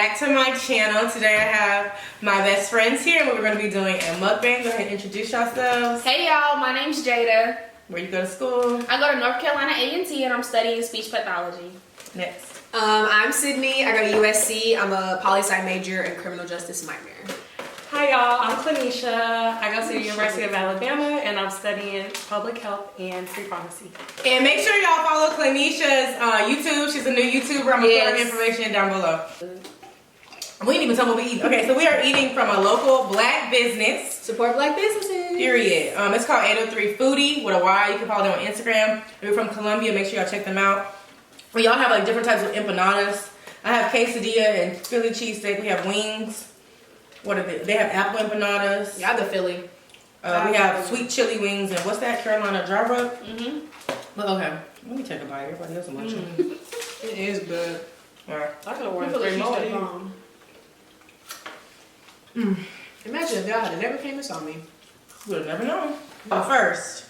back to my channel. Today I have my best friends here and we're going to be doing a mukbang. Go ahead and introduce yourselves. Hey y'all, my name's Jada. Where you go to school? I go to North Carolina A&T and I'm studying speech pathology. Next. I'm Sidney. I go to USC. I'm a poli-sci major in criminal justice minor. Hi y'all, I'm Clenisha. I go to the University of Alabama and I'm studying public health and free pharmacy. And make sure y'all follow Clenisha's YouTube. She's a new YouTuber. I'm going to put her information down below. We didn't even tell what we eat. Okay, so we are eating from a local black business. Support black businesses. Period. It's called 803 Foodie with a Y. You can follow them on Instagram. They're from Colombia. Make sure y'all check them out. We all have like different types of empanadas. I have quesadilla and Philly cheesesteak. We have wings. What are they? They have apple empanadas. Yeah, the Philly. We have sweet chili wings and what's that? Carolina dry rub? But okay, let me take a bite. Everybody else is watching. It is good. Alright. I could have worn 3 more. Imagine if y'all had never came and saw me. You would have never known. But first,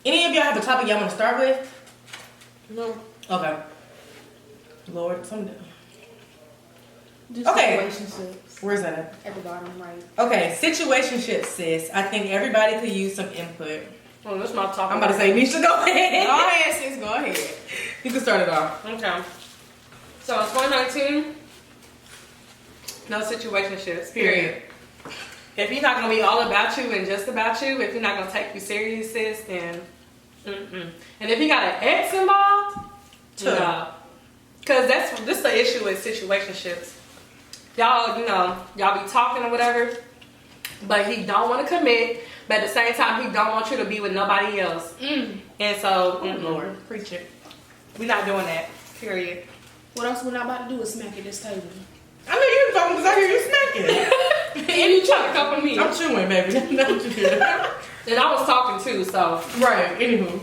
any of y'all have a topic y'all want to start with? No. Okay. Lord, something. Okay. Where's that At the bottom right. Okay, situationship, sis. I think everybody could use some input. Oh, that's my topic. I'm about to say, Nisha, go ahead. Go ahead, sis. Go ahead. You can start it off. Okay. So in 2019, no situationships, period. If he's not gonna be all about you and just about you, if he's not gonna take you serious, sis, then And if he got an ex involved, no. Cause this the issue with situationships. Y'all, y'all be talking or whatever, but he don't want to commit, but at the same time, he don't want you to be with nobody else. And so, Lord, preach it. We're not doing that, period. What else we're not about to do is smack at this table. I know you were talking because I hear you smacking. And you trying to come for me. I'm chewing, baby. And I was talking too, so. Right, anywho.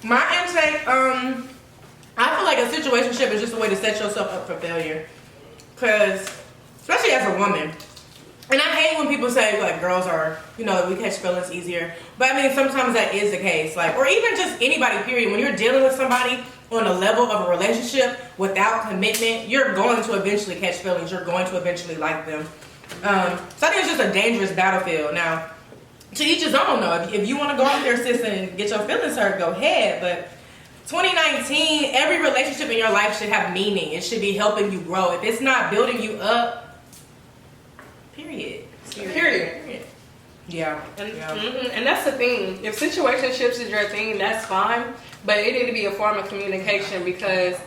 My intake, I feel like a situationship is just a way to set yourself up for failure. Because, especially as a woman, and I hate when people say, like, girls are, we catch feelings easier. But, I mean, sometimes that is the case. Like, or even just anybody, period. When you're dealing with somebody on a level of a relationship without commitment, you're going to eventually catch feelings. You're going to eventually like them. So I think it's just a dangerous battlefield. Now, to each his own, though. If you want to go out there, sis, and get your feelings hurt, go ahead. But 2019, every relationship in your life should have meaning. It should be helping you grow. If it's not building you up, period. Yeah. And that's the thing. If situationships is your thing, that's fine. But it need to be a form of communication because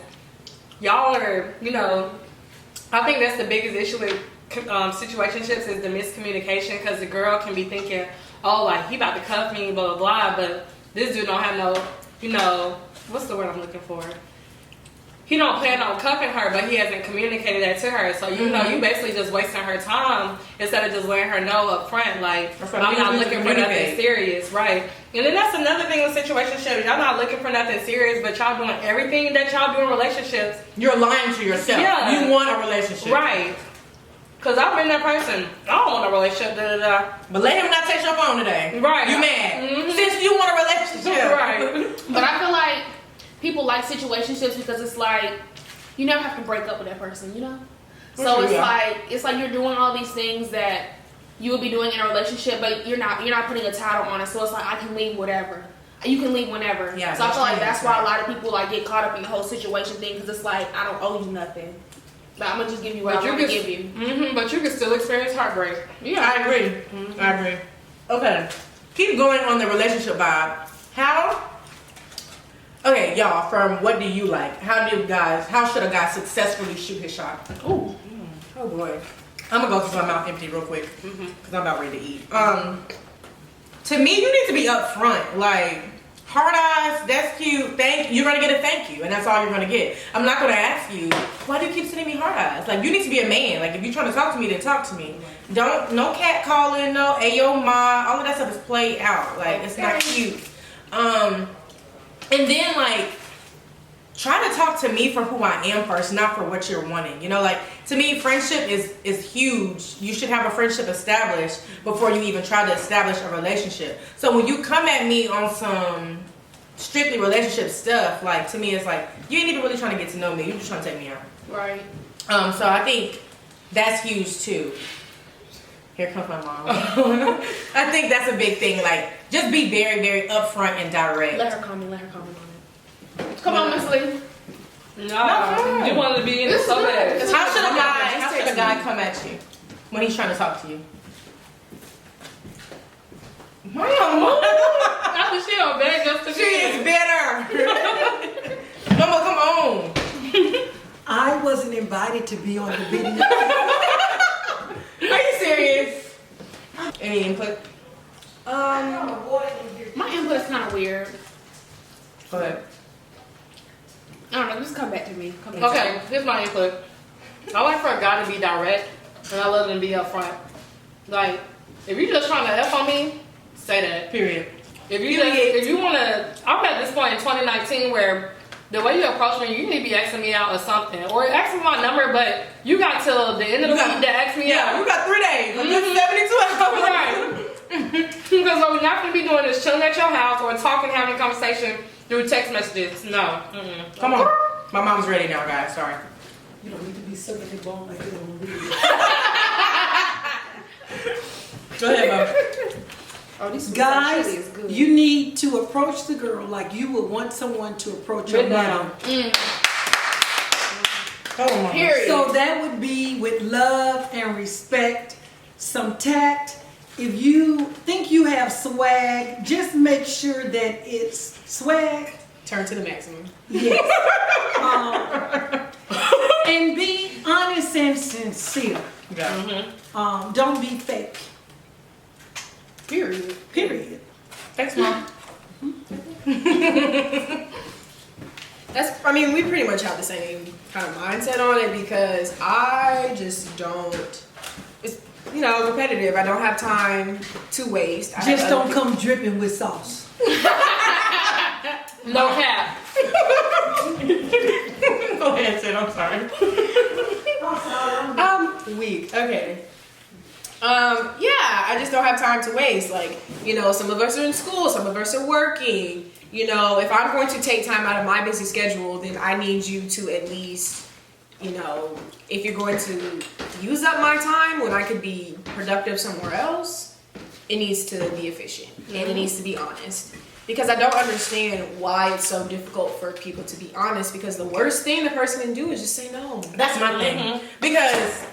y'all are, I think that's the biggest issue with situationships is the miscommunication because the girl can be thinking, oh, like, he about to cuff me, blah, blah, blah. But this dude don't have no, what's the word I'm looking for? He don't plan on cuffing her, but he hasn't communicated that to her. So, you basically just wasting her time instead of just letting her know up front, like, I'm not looking for nothing serious, right? And then that's another thing with situationships. Y'all not looking for nothing serious, but y'all doing everything that y'all do in relationships. You're lying to yourself. Yeah. You want a relationship. Right. Because I've been that person. I don't want a relationship, But let him not take your phone today. Right. You mad. Since you want a relationship. Right. But I feel like people like situationships because it's like you never have to break up with that person, So it's like you're doing all these things that you would be doing in a relationship, but you're not putting a title on it. So it's like I can leave whatever. You can leave whenever. Yeah, so I feel like that's why a lot of people like get caught up in the whole situation thing because it's like I don't owe you nothing. But I'm gonna just give you what I want to give you. But you can still experience heartbreak. Yeah, I agree. I agree. Okay, keep going on the relationship vibe. Okay, y'all, from what do you like? How should a guy successfully shoot his shot? Ooh. Oh boy. I'm gonna go because my mouth empty real quick because I'm about ready to eat. To me, you need to be upfront. Like, hard eyes, that's cute. You're gonna get a thank you, and that's all you're gonna get. I'm not gonna ask you, why do you keep sending me hard eyes? Like, you need to be a man. Like, if you're trying to talk to me, then talk to me. No cat calling, no ayo ma, all of that stuff is played out. Like, it's not cute. And then, like, try to talk to me for who I am first, not for what you're wanting. Like, to me, friendship is huge. You should have a friendship established before you even try to establish a relationship. So when you come at me on some strictly relationship stuff, like, to me, it's like, you ain't even really trying to get to know me. You're just trying to take me out. Right. So I think that's huge too. Here comes my mom. I think that's a big thing. Like, just be very, very upfront and direct. Let her comment on it. Come on, Miss Lee. No, you wanted to be in it so bad. How should a guy come at you when he's trying to talk to you? My mom. I think she on bed just to She is better. Mama, come on. I wasn't invited to be on the video. Are you serious? Any input? My input is kind of weird. Go ahead. I don't know. Just come back to me. Okay, here's my input. I like for a guy to be direct, and I love him to be upfront. Like, if you're just trying to F on me, say that. Period. If you want to, I'm at this point in 2019 where the way you approach me, you need to be asking me out or something, or ask me my number. But you got till the end of the week to ask me out. You got 3 days. Mm-hmm. 72 hours. Right. Because what we're not going to be doing is chilling at your house or talking, having a conversation through text messages. No. Mm-mm. Come on. My mom's ready now, guys. Sorry. You don't need to be sucking the bone like it on the video. Go ahead, Mom. Oh, these Guys, is good. you need to approach the girl like you would want someone to approach your mother. Come on, Mom. Period. So that would be with love and respect, some tact. If you think you have swag, just make sure that it's swag. Turn to the maximum. Yes. And be honest and sincere. Yeah. Don't be fake. Period. Period. Thanks, Mom. I mean, we pretty much have the same kind of mindset on it because I just don't. It's competitive. I don't have time to waste. Just don't come dripping with sauce. No cap. Go ahead, Sid. I'm sorry. Weak. Okay. I just don't have time to waste. Like, some of us are in school, some of us are working. If I'm going to take time out of my busy schedule, then I need you to at least, if you're going to use up my time when I could be productive somewhere else, it needs to be efficient and it needs to be honest. Because I don't understand why it's so difficult for people to be honest, because the worst thing the person can do is just say no. That's my thing. Because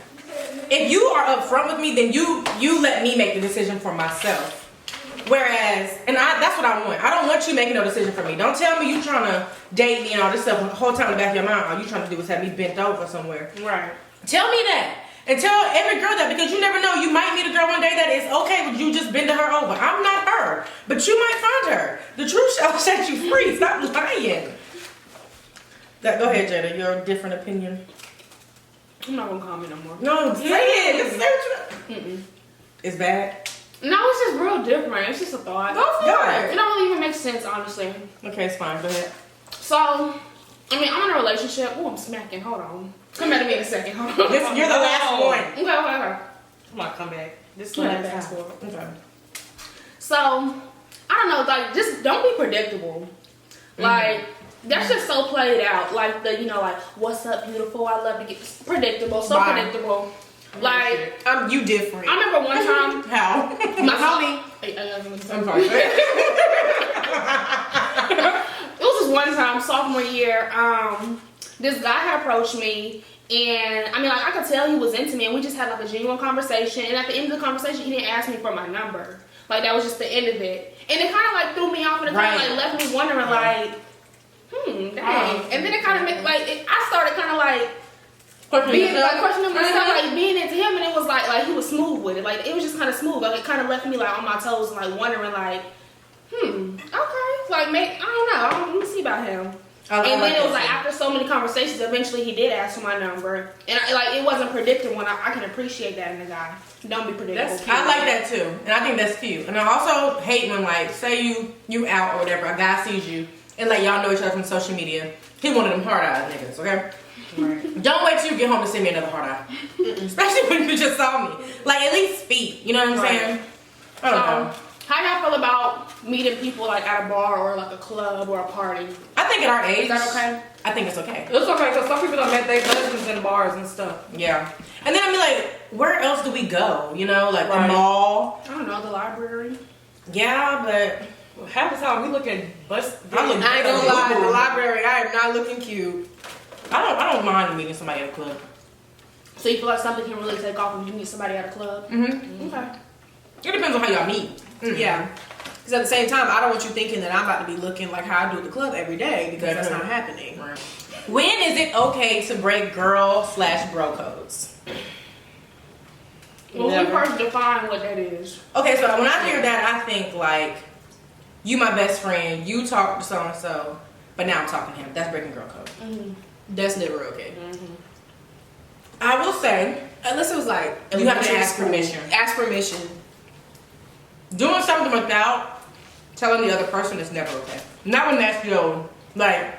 if you are upfront with me, then you let me make the decision for myself. Whereas, that's what I want. I don't want you making no decision for me. Don't tell me you trying to date me and all this stuff the whole time in the back of your mind. All you trying to do is have me bent over somewhere. Right. Tell me that. And tell every girl that, because you never know. You might meet a girl one day that is okay with you just bending her over. I'm not her. But you might find her. The truth shall set you free. Stop lying. Go ahead, Jada. Your different opinion. I'm not gonna comment no more. No, say it. Just say what you. It's bad. No, it's just real different. It's just a thought. Go for it. It don't really even make sense, honestly. Okay, it's fine. Go ahead. So, I'm in a relationship. Oh, I'm smacking. Hold on. Come back to me in a second. Hold on. You're the last one. Okay. Come on, come back. This is what I asked for. Okay. So, I don't know. Like, just don't be predictable. Like, that's just so played out. Like what's up, beautiful? I love to get predictable. So Bye. Predictable. Like, You different. I remember one time. How? My homie. I'm sorry. It was just one time, sophomore year. This guy had approached me, and I could tell he was into me, and we just had a genuine conversation. And at the end of the conversation, he didn't ask me for my number. Like, that was just the end of it, and it kind of threw me off, and it kind of left me wondering, dang. And then it kind of made I started kind of questioning myself, being into him, and it was like he was smooth with it. Like, it was just kind of smooth. Like, it kind of left me on my toes, and wondering, okay. I don't know. Let me see about him. And then it was after so many conversations, eventually he did ask for my number, and it wasn't predictable. And I can appreciate that in a guy. Don't be predictable. I like that too, and I think that's cute. And I also hate when say you out or whatever, a guy sees you and y'all know each other from social media. He one of them hard eyes niggas, okay? Right. Don't wait till you get home to send me another hard eye, especially when you just saw me. At least speak. You know what I'm saying? I don't know. How y'all feel about meeting people like at a bar or like a club or a party. I think at our age, Is that okay? I think it's okay. It's okay because some people don't met their husbands in bars and stuff. Yeah. And then I mean, like, where else do we go? You know, like Right. the mall. I don't know, the library. Yeah, but Half the time we look at bus. I look- I ain't gonna lie, in the library, I am not looking cute. I don't mind meeting somebody at a club. So you feel like something can really take off when you meet somebody at a club? Mm-hmm. Okay. It depends on how y'all meet. Yeah. Because at the same time, I don't want you thinking that I'm about to be looking like how I do at the club every day because that's not happening. Right. When is it okay to break girl/bro codes? Well, we first define what that is. Okay, so when I hear that, I think like, you my best friend, you talk to so and so, but now I'm talking to him. That's breaking girl code. That's never okay. I will say, Unless it was like you have to elementary ask school. permission. Ask permission. Doing something without telling the other person is never okay. Not when that's like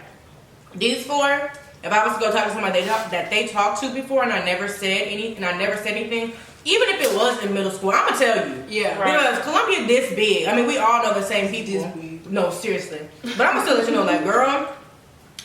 these four. If I was to go talk to somebody that they talked to before and I never said anything, even if it was in middle school, I'm gonna tell you. Yeah. Because Columbia this big. I mean, we all know the same people. No, seriously. But I'm gonna still let you know, like, girl,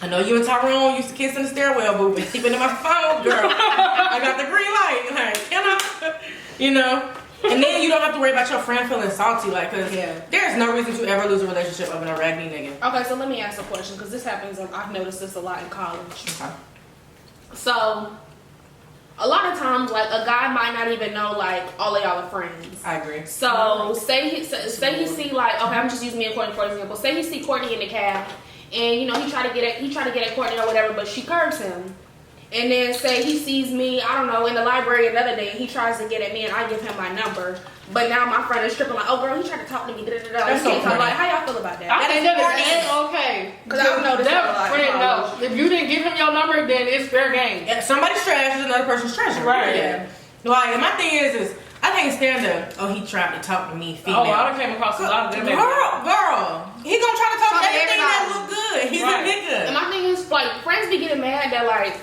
I know you and Tyrone used to kiss in the stairwell, but we've been keeping in my phone, girl. I got the green light. Like, can I? You know? And then you don't have to worry about your friend feeling salty, like, because there's no reason to ever lose a relationship over a raggedy nigga. Okay, so let me ask a question because this happens. I've noticed this a lot in college. Okay. So, a lot of times, like a guy might not even know like all of y'all are friends. I agree. So say he see like, okay, I'm just using me and Courtney for example. Say he see Courtney in the cab, and you know he try to get at Courtney or whatever, but she curves him. And then say he sees me, I don't know, in the library another day, and he tries to get at me, and I give him my number. But now my friend is tripping like, oh girl, he tried to talk to me. That's so I'm funny. like, how y'all feel about that? I think that is okay. Because I've noticed that a That lot. friend knows. If you didn't give him your number, then it's fair game. Yeah, somebody's trash is another person's treasure. Right. Yeah. Like, and my thing is I can't stand he tried to talk to me, female. Oh, I done came across a lot of them. Girl, he gonna try to talk Talk to to everything that everybody. look good. He's Right. a nigga. And my thing is, like, friends be getting mad that, like,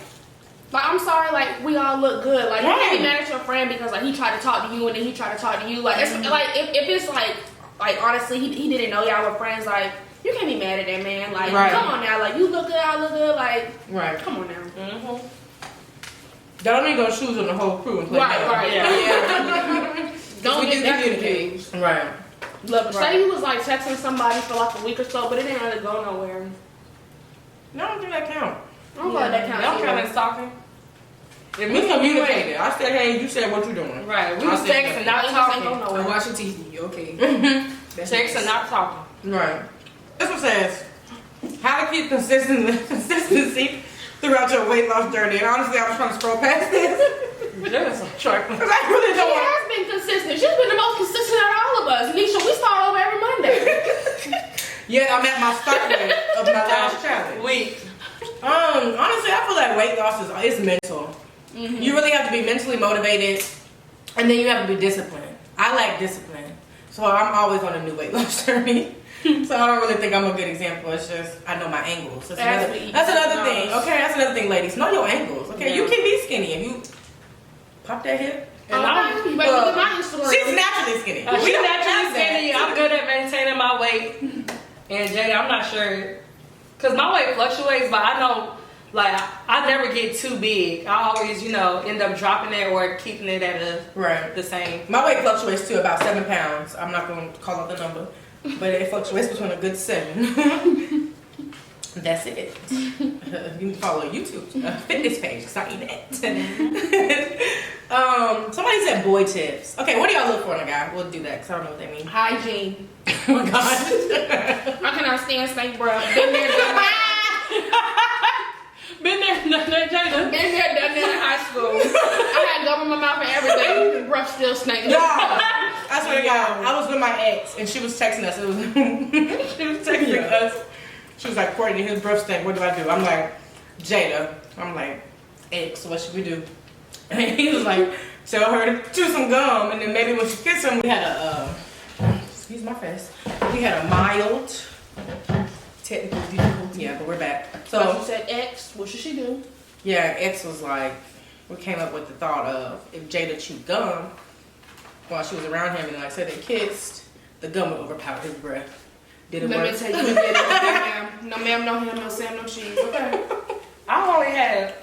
I'm sorry, like, we all look good. Like, you can't be mad at your friend because, like, he tried to talk to you and then he tried to talk to you. Like, it's, like if it's, like, honestly, he didn't know y'all were friends, like, you can't be mad at that man. Like, come on now. Like, you look good, I look good. Like, come on now. Don't even go shoes on the whole crew and play Right. Yeah. Don't We get do that communicate. confused. Right. Look, say you was, like, texting somebody for, like, a week or so, but it didn't really go nowhere. No, I don't think that count. I don't feel like that counts Y'all either. kind of stalking. If We communicated. I said, hey, you said what you doing. Right. We I was said texting, that. not It just ain't go talking. nowhere. I'm watching TV. Okay. That's Texting, nice. not talking. Right. This one says, how to keep consistency throughout your weight loss journey. And honestly, I was trying to scroll past this. That is a trifling. Because I really She don't want has been consistent. She's been the most consistent out of all of us. Nisha, we start over every Monday. Yet I'm at my start weight of my last challenge. Weak. Honestly, I feel like weight loss is mental. You really have to be mentally motivated, and then you have to be disciplined. I lack discipline, so I'm always on a new weight loss journey. So I don't really think I'm a good example. It's just I know my angles. That's another thing. Okay, that's another thing, ladies. Know your angles. Okay, you can be skinny if you pop that hip. And Okay, but look at my Instagram. She's naturally skinny. She's We don't naturally have that. skinny. I'm good at maintaining my weight. And Jada, I'm not sure. Because my weight fluctuates, but I know, like, I never get too big. I always, end up dropping it or keeping it at the same. My weight fluctuates to about 7 pounds. I'm not going to call out the number, but it fluctuates between a good 7. That's it. You can follow a YouTube fitness page because I eat it. Somebody said boy tips. Okay, what do y'all look for in a guy? We'll do that because I don't know what that means. Hygiene. Oh my god. I cannot stand snake breath. Been there, done that. Been there, done that, Jada. Been there, done that in high school. I had gum in my mouth and everything. Breath still snake. No, I swear to God, I was with my ex and she was texting us. It was she was texting us. She was like, Courtney, his breath stink. What do I do? I'm like, Jada. I'm like, ex, what should we do? And he was like, tell her to chew some gum, and then maybe when she kissed him, we had a excuse my face. We had a mild technical difficulty. Yeah, but we're back. So So she said, X, what should she do? yeah, ex was like, we came up with the thought of if Jada chewed gum while she was around him and like said they kissed, the gum would overpower his breath. Did it Let me work? tell you, you did it. No ma'am, no ham, no Sam, no cheese. Okay. I only had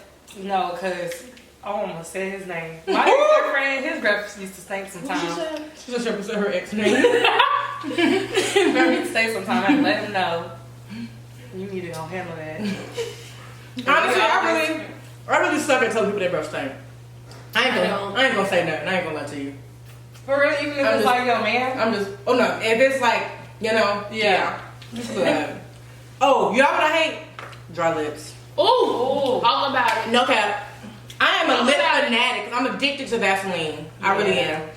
cause I almost said his name. My ex-boyfriend, his breath used to stink sometimes. She just represent her ex name. His breath used to stink sometimes. I let him know. You need to go handle that. Honestly, I really suck at telling people their breath stink. I ain't gonna say nothing. I ain't gonna lie to you. For real, even if it's like your man. Oh no, if it's like, yeah. But, oh, you know what I hate? Dry lips. Ooh, all about it. No cap. I am a lip fanatic. I'm addicted to Vaseline. I really am.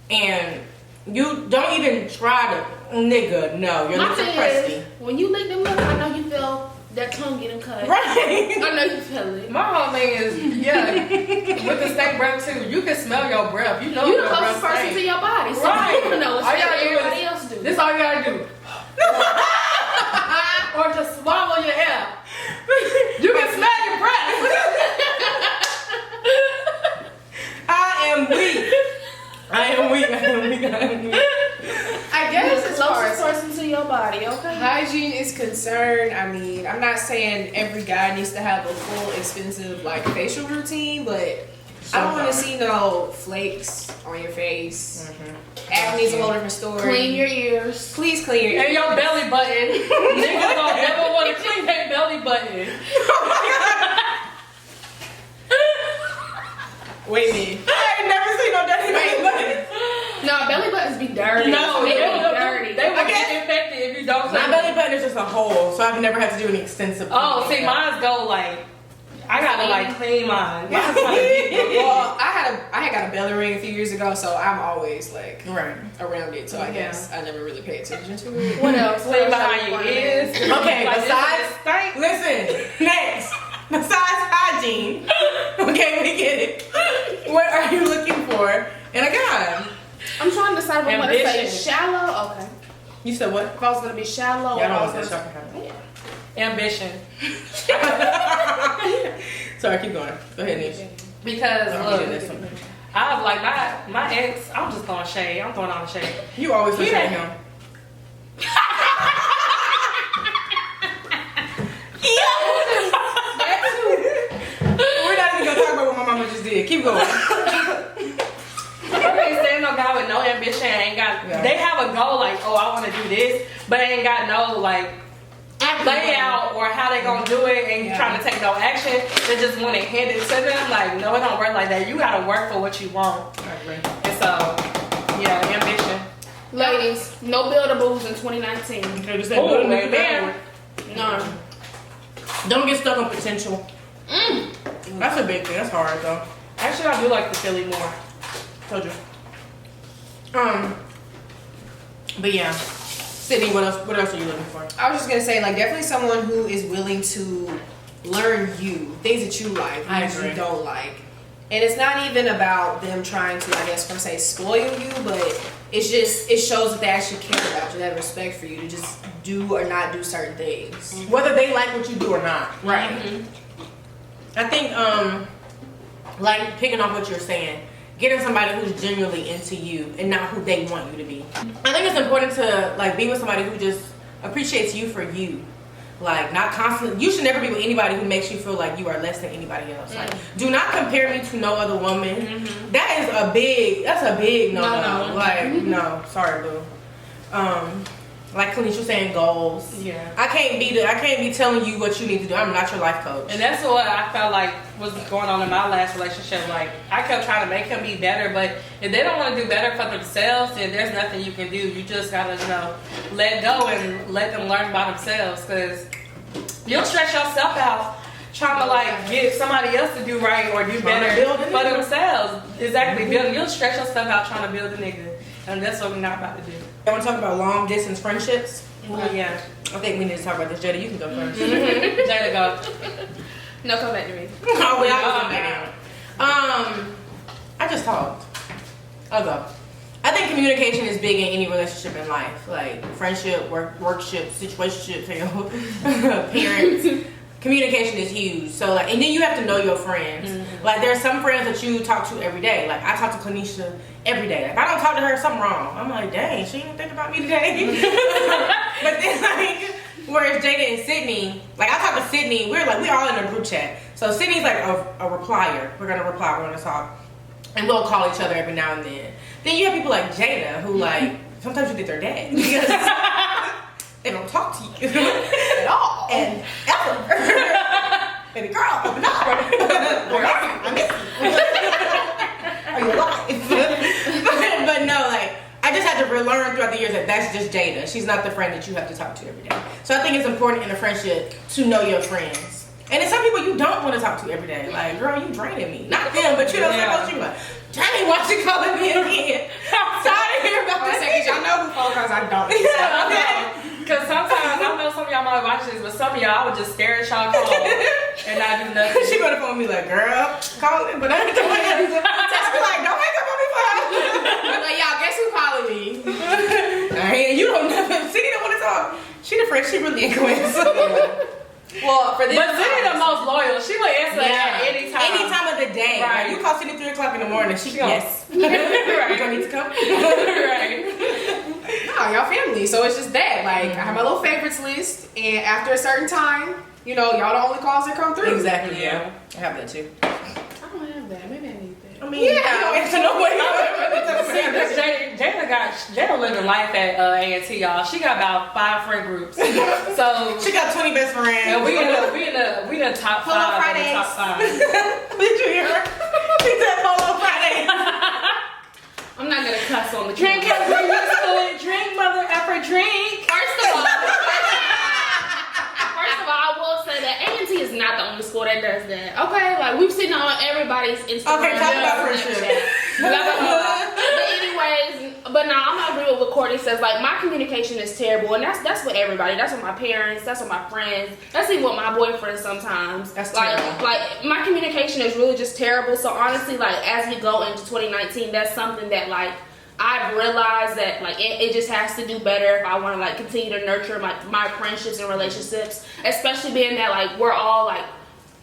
And you don't even try to, nigga. No, your lips are crusty. When you lick them lips, I know you feel that tongue getting cut. Right. I know you feel it. My whole thing is, with the stank breath too, you can smell your breath. You know You the your closest breath person stink. to your body, so Right. you know what All you gotta do everybody is- else do. This all you gotta do. Or just swallow your air. You can smell your breath. I am weak. I guess as far Closest as person to your body, okay? hygiene is concerned, I mean, I'm not saying every guy needs to have a full expensive like facial routine, but I don't want to see no flakes on your face. Acne's a whole different story. Clean your ears. Please clean your And your belly button. Niggas don't never want to clean their belly button. Wait a minute. I ain't never seen no dirty belly button. No, belly buttons be dirty. No, they they be will dirty. They will get infected if you don't clean My belly button is just a hole, so I've never had to do any extensive. Oh, cleaning. see, mine's go like, I gotta like clean mine. Mine's kinda deep. Well, I had got a belly ring a few years ago, so I'm always like Right. around it. So I guess I never really pay attention to it. What else? Clean behind your ears. Okay, Like, besides, stank. listen, next. Besides hygiene, okay, we get it. What are you looking for in a guy? I'm trying to decide if I'm going to say Ambition. shallow. Okay. You said what? If I was going to be shallow Yeah, or I I don't was say going to... shopping. Ambition. Sorry, keep going. Go ahead, Nish. Because I'll give you this one. I have like my ex, I'm just throwing shade. I'm throwing all the shade. You always listen to Yeah. him. We're not even gonna talk about what my mama just did. Keep going. I can't stand no guy with no ambition. Ain't got. Yeah. They have a goal like, oh, I want to do this, but ain't got no like layout or how they gonna do it, and trying to take no action. They just want it handed to them. Like, no, it don't work like that. You gotta work for what you want. I agree. And so, yeah, ambition. Ladies, no buildables in 2019. Okay, just say Oh, good man. man. No. Don't get stuck on potential. That's a big thing. That's hard though. Actually, I do like the Philly more. Told you. But yeah, Sidney, what else? What else are you looking for? I was just gonna say, like, definitely someone who is willing to learn you, things that you like, I things agree. you don't like. And it's not even about them trying to, I guess, per se, spoil you, but it's just, it shows that they actually care about you, they have respect for you to just do or not do certain things. Whether they like what you do or not. Right. I think, like picking off what you're saying, getting somebody who's genuinely into you and not who they want you to be. I think it's important to like be with somebody who just appreciates you for you. Like, not constantly. You should never be with anybody who makes you feel like you are less than anybody else. Like, do not compare me to no other woman. That is a big. That's a big no. No. Like, no, sorry, boo. Like Kanisha saying goals. Yeah. I can't be telling you what you need to do. I'm not your life coach. And that's what I felt like was going on in my last relationship. Like, I kept trying to make him be better, but if they don't want to do better for themselves, then there's nothing you can do. You just gotta, let go and let them learn by themselves, because you'll stress yourself out trying to get somebody else to do right or do Trying to better build a for nigga. themselves. Exactly. You'll stress yourself out trying to build a nigga, and that's what we're not about to do. I want to talk about long distance friendships. Yeah. I think we need to talk about this. Jada, you can go first. Jada, go. No, come back to me. Oh, wait, I was in there. I just talked. I'll go. I think communication is big in any relationship in life, like friendship, workship, situationship, parents. Communication is huge. So and then you have to know your friends. Like, there's some friends that you talk to every day. Like, I talk to Kanisha every day. If I don't talk to her, something wrong. I'm like, dang, she didn't think about me today. But then, like, whereas Jada and Sidney, like, I talked to Sidney, we're all in a group chat. So Sidney's like a replier. We're gonna reply, we're gonna talk. And we'll call each other every now and then. Then you have people like Jada who, like, sometimes you think they're dead. Because they don't talk to you at all. And ever. Baby girl, open up. I miss you. Are you alive? But no, like, I just had to relearn throughout the years that that's just Jada. She's not the friend that you have to talk to every day. So I think it's important in a friendship to know your friends. And then some people you don't want to talk to every day. Like, girl, you draining me. Not them, but you know, some else you like, dang, why she calling me again? I'm tired of hearing about this. Because y'all know who phone calls I don't. Because sometimes, I know some of y'all might watch this, but some of y'all, I would just stare at y'all call and not do nothing. She gonna phone me like, girl, call it, but I ain't doing it. Text me like, don't hang up on me, phone. I'm like, y'all, guess who calling me? You don't never, Sidney don't want to talk. She the friend, she really ain't going to. Well, for this, But Sidney the most loyal. She will answer at any time. Any time of the day. Right. Like, you call Sidney 3 o'clock in the morning, she goes, yes. Right. Do I need to come? Right. No, y'all family. So it's just that. Like, I have my little favorites list, and after a certain time, you know, y'all the only calls that come through. Exactly, yeah. I have that too. I don't have that. Maybe I need that. I mean, you don't answer nobody. Jada living life at A&T, y'all. She got about 5 friend groups. So She got 20 best friends. and we in the top Polo 5. Fridays. The top 5. Did you hear her? She said Polo Friday. I'm not gonna cuss on the Drink, camera. drink, mother effer, drink. First of all, I will say that A&T is not the only school that does that. Okay, like we've seen it on everybody's Instagram. Okay, talk about Snapchat, friendship. blah, blah, blah. But anyways, but no, I'm not agree with what Courtney says. Like my communication is terrible, and that's with everybody. That's with my parents. That's with my friends. That's even with my boyfriend sometimes. That's like terrible. like my communication is really just terrible. So honestly, like as we go into 2019, that's something that like I've realized that like it just has to do better if I want to like continue to nurture my friendships and relationships, especially being that like we're all like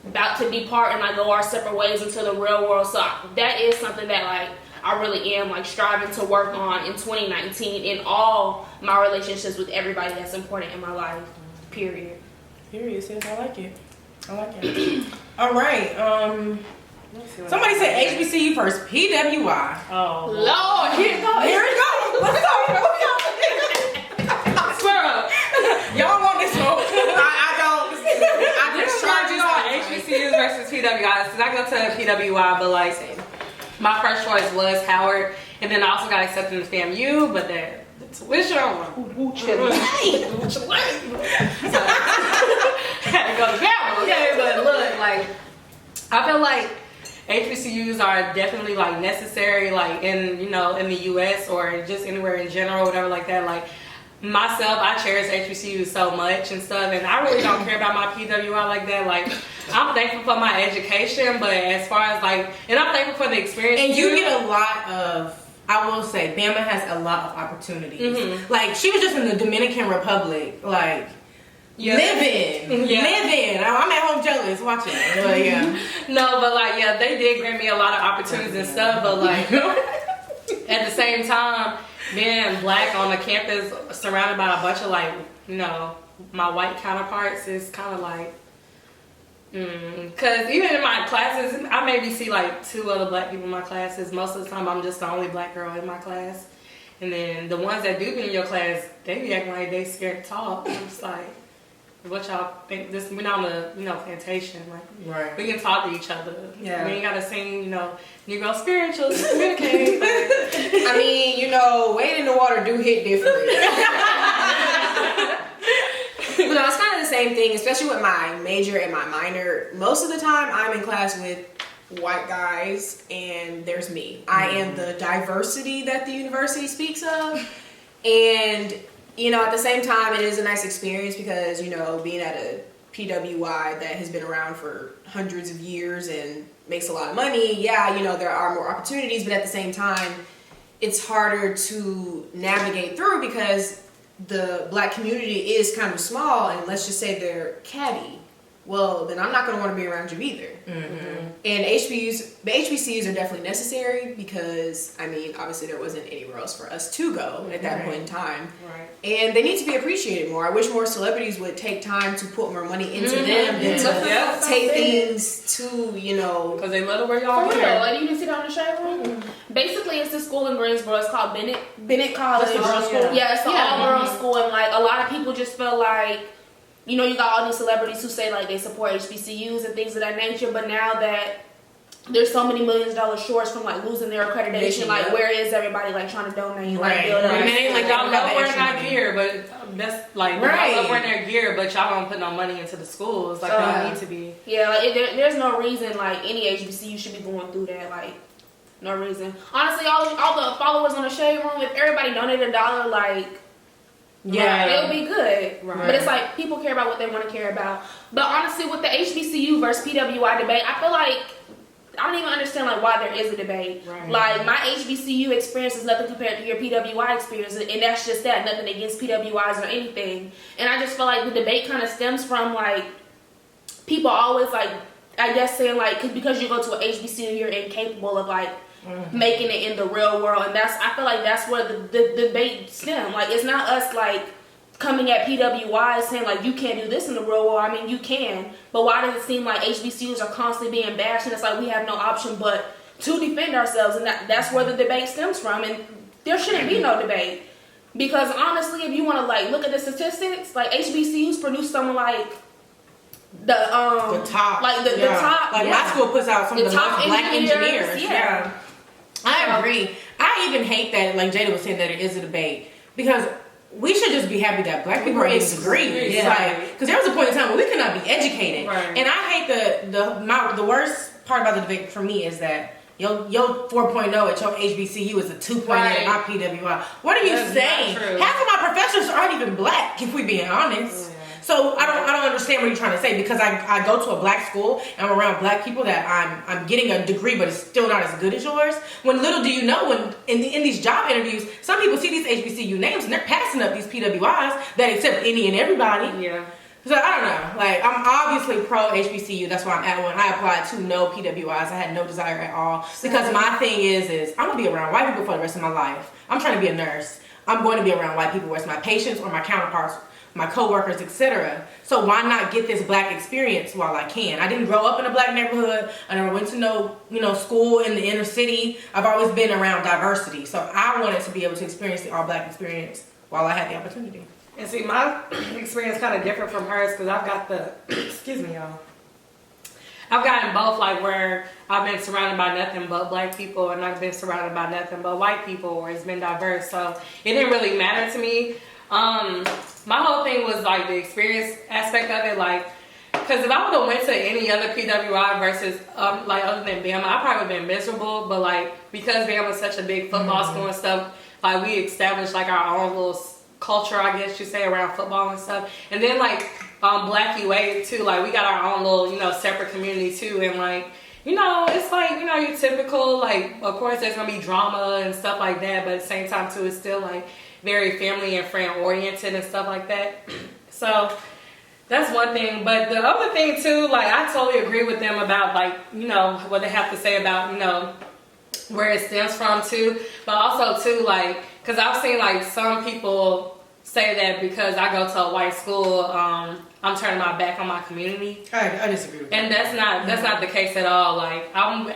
about to depart and like go our separate ways into the real world. So that is something that like I really am like striving to work on in 2019 in all my relationships with everybody that's important in my life. Period. Period, sis. I like it. I like it. All right. Somebody said HBCU first. PWI. Oh, Lord, here it goes. Here it goes. Let's go. swear up. Y'all want this smoke? I don't. I This can is charge you on on HBCUs versus PWIs. Because I go to PWI, but like my first choice was Howard, and then I also got accepted to FAMU, but the tuition so had to go to FAMU. Okay, but look, like I feel like HBCUs are definitely like necessary, like in in the U.S. or just anywhere in general, whatever like that. Like myself, I cherish HBCUs so much and stuff, and I really don't care about my PWI like that. Like I'm thankful for my education, but as far as like, and I'm thankful for the experience. And you too. get a lot of, I will say, Bama has a lot of opportunities. Mhm. Like she was just in the Dominican Republic, like. Yeah. Living. I'm at home jealous watching. But yeah. No, but like yeah, they did grant me a lot of opportunities and stuff, but like at the same time, being black on the campus surrounded by a bunch of like, my white counterparts is kind of like, because even in my classes, I maybe see like 2 other black people in my classes. Most of the time, I'm just the only black girl in my class. And then the ones that do be in your class, they be acting like they scared to talk. I'm just like, what y'all think? We're not on the plantation. Like, Right. we can talk to each other. Yeah. We ain't gotta sing, Negro spirituals to communicate. I mean, weight in the water do hit different. But it's kind of the same thing, especially with my major and my minor. Most of the time, I'm in class with white guys, and there's me. I am the diversity that the university speaks of, and at the same time, it is a nice experience because being at a PWI that has been around for hundreds of years and makes a lot of money. Yeah, there are more opportunities, but at the same time, it's harder to navigate through because the black community is kind of small, and let's just say they're catty. well, then I'm not going to want to be around you either. Mm-hmm. And HBCUs are definitely necessary because, I mean, obviously there wasn't anywhere else for us to go at that point in time. Right. And they need to be appreciated more. I wish more celebrities would take time to put more money into them than to take things to, you know. Because they love to wear y'all For real, hair. like you can see that on the shade room. Basically, it's this school in Greensboro. It's called Bennett College. That's the girls' school? Yeah, it's the all-girls school, and like a lot of people just feel like, you know, you got all these celebrities who say like they support HBCUs and things of that nature, but now that there's so many millions of dollars shorts from like losing their accreditation, like where is everybody like trying to donate, like build up? And it ain't like y'all love wearing extra our money. gear, but that's like Right. y'all love wearing their gear, but y'all don't put no money into the schools like they need to be. Yeah, like there's no reason like any HBCU should be going through that. Like no reason. Honestly, all the followers on the shade room, if everybody donated $1, like. Yeah. It'll be good. Right. But it's like people care about what they want to care about. But honestly, with the HBCU versus PWI debate, I feel like I don't even understand like why there is a debate. Right. Like my HBCU experience is nothing compared to your PWI experience, and that's just that. Nothing against PWIs or anything. And I just feel like the debate kind of stems from like people always like, I guess saying like because you go to an HBCU you're incapable of like making it in the real world, and I feel like that's where the debate stem. Like it's not us like coming at PWIs saying like you can't do this in the real world. I mean you can, but why does it seem like HBCUs are constantly being bashed and it's like we have no option but to defend ourselves, and that's where the debate stems from. And there shouldn't be no debate, because honestly if you want to like look at the statistics, like HBCUs produce someone like the top, like the top, like my school puts out some of the top most black engineers. Yeah. I agree. I even hate that, like Jada was saying, that it is a debate, because we should just be happy that black people are getting degrees. Yeah. Like, because there was a point in time where we could not be educated. Right. And I hate the worst part about the debate for me is that your 4.0 at your HBCU is a 2.0 at my PWI. What are you That's saying? not true. Half of my professors aren't even black, if we being honest. So I don't understand what you're trying to say, because I go to a black school and I'm around black people that I'm getting a degree, but it's still not as good as yours. When little do you know, when in these job interviews, some people see these HBCU names and they're passing up these PWIs that accept any and everybody. Yeah. So I don't know. Like, I'm obviously pro HBCU. That's why I'm at one. I applied to no PWIs. I had no desire at all, because my thing is I'm gonna be around white people for the rest of my life. I'm trying to be a nurse. I'm going to be around white people, whether it's my patients or my counterparts, my coworkers, etc. So why not get this black experience while I can? I didn't grow up in a black neighborhood. I never went to no school in the inner city. I've always been around diversity. So I wanted to be able to experience the all black experience while I had the opportunity. And see, my experience kind of different from hers, because I've got the, excuse me, y'all. I've gotten both, like where I've been surrounded by nothing but black people, and I've been surrounded by nothing but white people, where it's been diverse. So it didn't really matter to me. My whole thing was like the experience aspect of it, like, because if I would have went to any other PWI versus like other than Bama, I probably would have been miserable. But like, because Bama was such a big football school and stuff, like we established like our own little culture, I guess you say, around football and stuff. And then like Black UA too, like we got our own little separate community too. And like, it's like, your typical, like, of course there's gonna be drama and stuff like that, but at the same time too, it's still like very family and friend oriented and stuff like that. So that's one thing. But the other thing too, like, I totally agree with them about like, what they have to say about, where it stems from too. But also too, like, because I've seen like some people say that because I go to a white school, I'm turning my back on my community. I disagree with that. And that's not the case at all. Like, I'm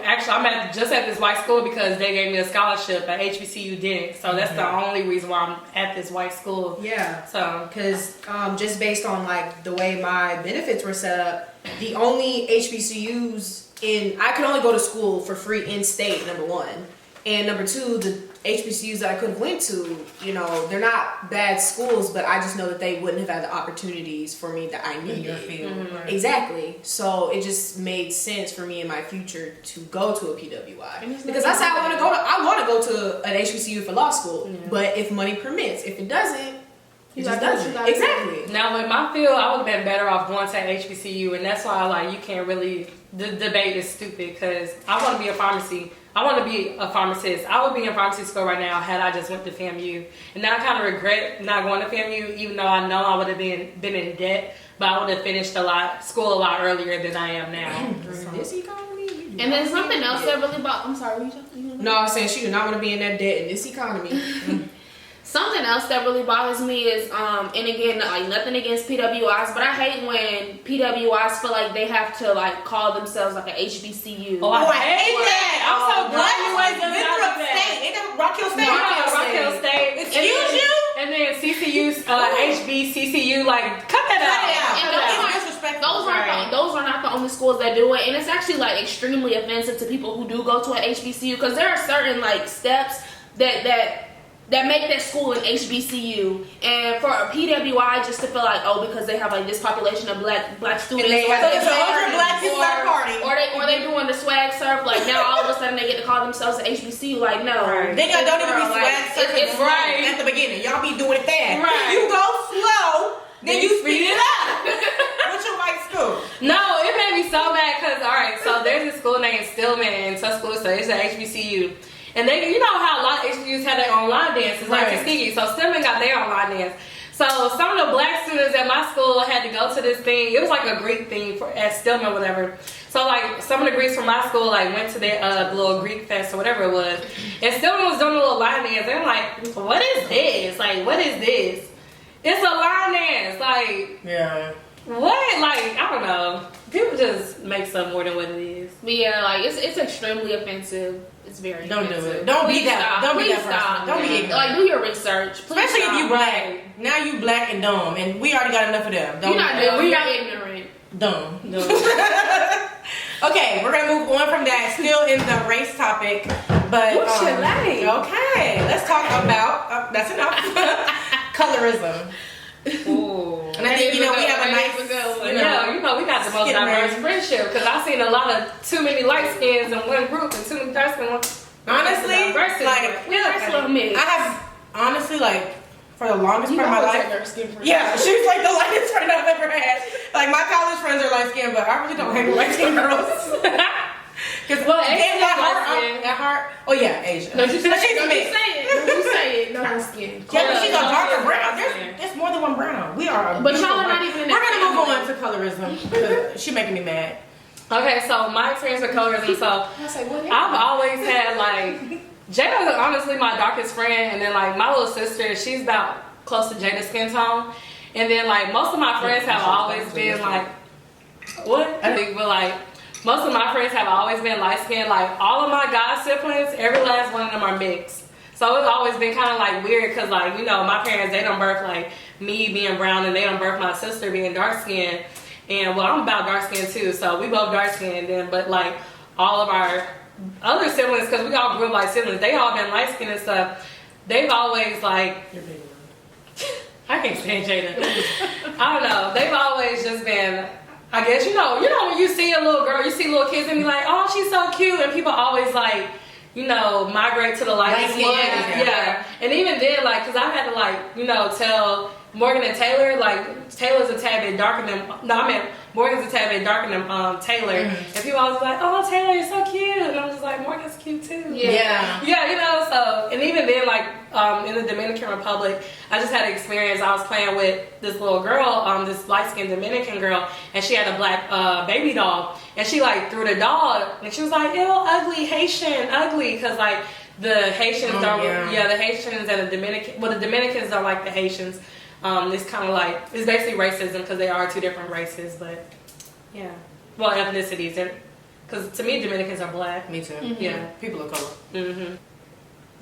just at this white school because they gave me a scholarship, but HBCU didn't. So that's the only reason why I'm at this white school. Yeah. So, because just based on like the way my benefits were set up, the only HBCUs I could only go to school for free in state, number one. And number two, the HBCUs that I could have went to, they're not bad schools, but I just know that they wouldn't have had the opportunities for me that I needed. In your field. Mm-hmm. Exactly. So it just made sense for me in my future to go to a PWI. Because that's how I want to go to an HBCU for law school. Yeah. But if money permits, if it doesn't, it just doesn't. Exactly. Now, in my field, I would have been better off going to HBCU, and that's why you can't really, the debate is stupid, because I want to be a pharmacy. I want to be a pharmacist. I would be in pharmacy school right now had I just went to FAMU. And now I kind of regret not going to FAMU, even though I know I would have been in debt, but I would have finished school a lot earlier than I am now. This economy. And then something else that really I'm sorry, what you talking? No, I was saying she do not want to be in that debt in this economy. Something else that really bothers me is, and again, like nothing against PWIs, but I hate when PWIs feel like they have to like call themselves like an HBCU. Oh, I hate that. I'm so glad you ain't done Winthrop that. State. Ain't that Rock Hill State? Rock Hill State. Excuse you? And then CCU's, HBCCU, like, cut that out. And It's disrespectful. those are not the only schools that do it, and it's actually like extremely offensive to people who do go to an HBCU because there are certain like steps that make that school an HBCU, and for a PWI just to feel like, oh, because they have like this population of black students, So it's 100 black people at a party. or they doing the swag surf, like now all of a sudden they get to call themselves an HBCU, like no. Right. Then y'all don't even be Like, swag surfing it's slow right. at the beginning. Y'all be doing it fast. Right. You go slow, then you speed it up. What's your white school? No, it made me so mad because, all right, so there's a school named Stillman in Tuskegee, so it's an HBCU. And they, you know how a lot of HBCUs have their own line dances, like Tuskegee. So Stillman got their own line dance. So some of the black students at my school had to go to this thing. It was like a Greek thing at Stillman, whatever. So like some of the Greeks from my school like went to their little Greek fest or whatever it was. And Stillman was doing a little line dance. They're like, what is this? Like, what is this? It's a line dance. Like, Yeah. what? Like, I don't know. People just make something more than what it is. But yeah, like it's extremely offensive. It's very Don't do offensive. it. Don't be Please that. stop. Don't be Please that person. stop. Don't be ignorant. Like do your research. Please Especially if stop. you black. Now you black and dumb, and we already got enough of them. You're not dumb. we You're got ignorant. dumb. Okay, we're gonna move on from that. Still in the race topic, but okay, let's talk about. That's enough. Colorism. Ooh. And I think we have a nice. We got the most diverse friendship because I've seen a lot of too many light skins in one group and too many dark skins. Honestly, Diversity. I have honestly for the longest part of my life. Yeah, she's like the lightest friend I've ever had. Like my college friends are light skinned, but I really don't hang with light skinned girls. Because at heart, oh yeah, Asia. No, you say she's it. mixed. You say it. No, I'm skin. Yeah, but she's a darker brown. There's more than one brown. We are. But y'all are not even in We're that gonna move on to colorism because she's making me mad. Okay, so my experience with colorism. So I've always had like Jada was honestly my darkest friend, and then like my little sister, she's about close to Jada's skin tone, and then like most of my friends have always been like what? I think, but like. Most of my friends have always been light skinned. Like all of my god siblings, every last one of them are mixed. So it's always been kind of like weird because like, you know, my parents, they don't birth like me being brown and they don't birth my sister being dark skinned. And well, I'm about dark skinned too. So we both dark skinned then, but like all of our other siblings, because we all grew up like siblings, they all been light skinned and stuff. They've always like, I can't stand Jada. I don't know. They've always just been, I guess, you know, when you see a little girl, you see little kids and be like, oh, she's so cute. And people always like, you know, migrate to the lightest one. Yeah. And even then, like, because I had to, like, you know, tell Morgan and Taylor, like, Taylor's a tad bit darker than, Morgan's a tad bit darker than Taylor. Mm-hmm. And people always like, oh, Taylor, you're so cute. And I'm just like, Morgan's cute too. Yeah. Yeah, you know, so, and even then, like, in the Dominican Republic, I just had an experience. I was playing with this little girl, this light-skinned Dominican girl, and she had a black baby doll. And she, like, threw the doll, and she was like, ew, ugly, Haitian, ugly. Because, like, the Haitians the Haitians and the Dominicans don't like the Haitians. It's kind of like, it's basically racism because they are two different races, but yeah. Well, ethnicities. Because to me, Dominicans are black. Me too. Mm-hmm. Yeah. People of color. Mm-hmm.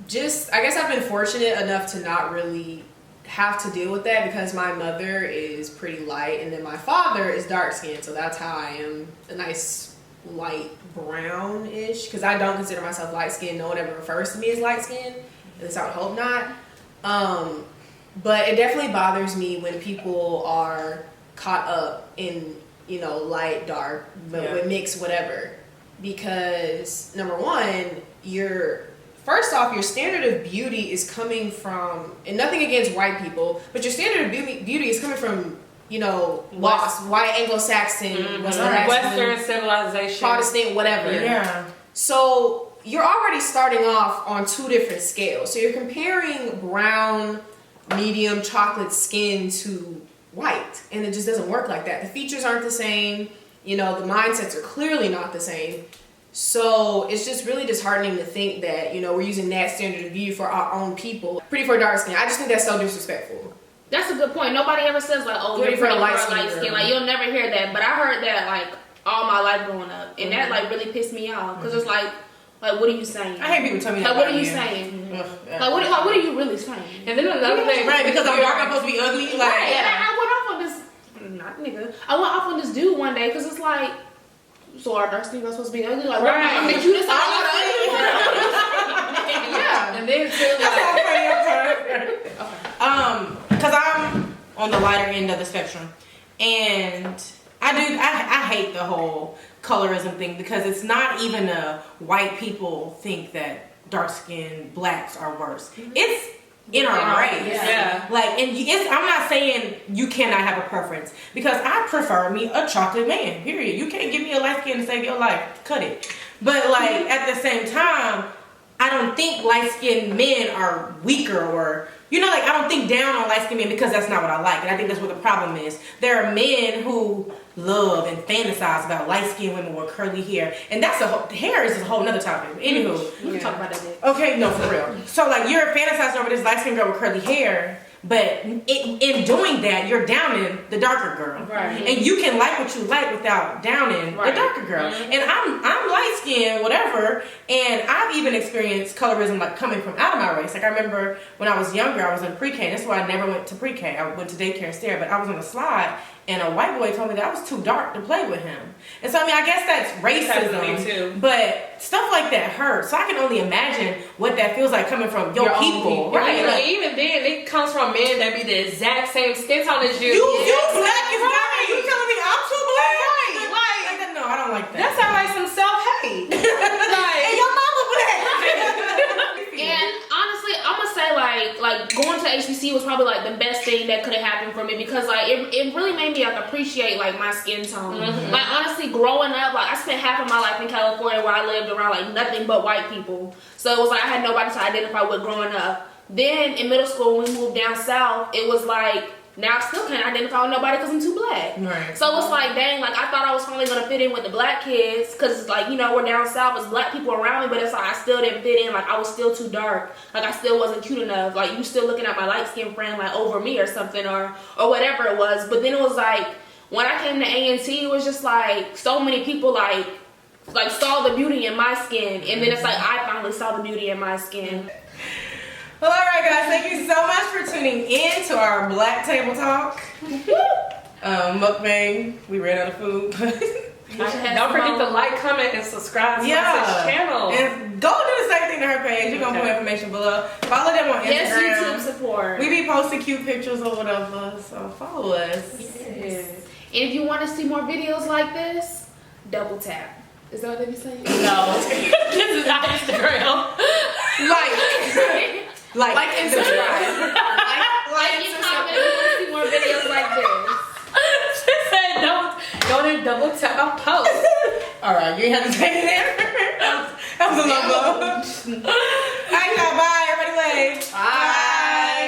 I guess I've been fortunate enough to not really have to deal with that because my mother is pretty light and then my father is dark skinned, so that's how I am a nice light brownish because I don't consider myself light skinned. No one ever refers to me as light skinned, at least I would hope not. But it definitely bothers me when people are caught up in, you know, light, dark, but with mixed whatever. Because number one, first off, your standard of beauty is coming from, and nothing against white people, but your standard of beauty is coming from, you know, white Anglo-Saxon, Western civilization, Protestant, whatever. Yeah. So you're already starting off on two different scales. So you're comparing brown, medium, chocolate skin to white, and it just doesn't work like that. The features aren't the same. You know, the mindsets are clearly not the same. So it's just really disheartening to think that, you know, we're using that standard of view for our own people. Pretty for dark skin. I just think that's so disrespectful. That's a good point. Nobody ever says like, "Oh, you're pretty for a light skin." Like you'll never hear that, but I heard that like all my life growing up, and that like really pissed me off because it's like, what are you saying? I hate people tell me that. Like, what are you saying? Like, what are you really saying? And then another thing, right? Because I'm dark, I'm supposed to be ugly. Like, right. And I went off on this, not nigga. I went off on this dude one day because it's like, so our dark skin are supposed to be ugly? Like, right? I'm the cutest. Yeah. And then too, because I'm on the lighter end of the spectrum, and I hate the whole colorism thing because it's not even a white people think that dark skinned blacks are worse. It's in our race. Yeah. Like, and I'm not saying you cannot have a preference because I prefer me a chocolate man. Period. You can't give me a light skin to save your life. Cut it. But like at the same time, I don't think light skinned men are weaker or, you know, like I don't think down on light skinned men because that's not what I like. And I think that's what the problem is. There are men who love and fantasize about light skinned women with curly hair. And that's hair is a whole nother topic. Anywho. We can talk about that later. Okay, no, for real. So like you're fantasizing over this light skinned girl with curly hair, but in doing that, you're downing the darker girl. Right. And you can like what you like without downing the darker girl. Mm-hmm. And I'm light skinned, whatever, and I've even experienced colorism like coming from out of my race. Like I remember when I was younger, I was in pre-K. That's why I never went to pre-K. I went to daycare instead, but I was on a slide and a white boy told me that I was too dark to play with him. And so I mean I guess that's racism. Me too. But stuff like that hurts. So I can only imagine what that feels like coming from your people. Right. Like, Like, even then, it comes from men that be the exact same skin tone as you. You black is right. You telling me I'm too black? Right. Like, no, I don't like that. That sounds like some self-hate. Like, And your mama black. And honestly, I'm gonna say like going to HBC was probably like the best thing that could have happened for me because like it really made me like appreciate like my skin tone. Mm-hmm. Like honestly, growing up, like I spent half of my life in California where I lived around like nothing but white people. So it was like I had nobody to identify with growing up. Then in middle school, when we moved down south, it was like now I still can't identify with nobody because I'm too black. Right. So it's like, dang, like I thought I was finally gonna fit in with the black kids because like, you know, we're down south, there's black people around me, but it's like I still didn't fit in. Like I was still too dark. Like I still wasn't cute enough. Like you still looking at my light skinned friend like over me or something or whatever it was. But then it was like when I came to A&T, it was just like so many people like saw the beauty in my skin, and then it's like I finally saw the beauty in my skin. Well, all right, guys. Thank you so much for tuning in to our Black Table Talk. Mukbang. We ran out of food. don't forget to like, comment, and subscribe to this channel. And go do the same thing to her page. You're going to put information below. Follow them on Instagram. Yes, YouTube support. We be posting cute pictures or whatever, so follow us. Yes. And if you want to see more videos like this, double tap. Is that what they be saying? No. This is our Instagram. Like and subscribe. Like and comment if you want to see more videos like this. She said don't double tap on post. Alright, you ain't have to say it there. That was a low blow. Alright, y'all, bye. Everybody wave. Bye.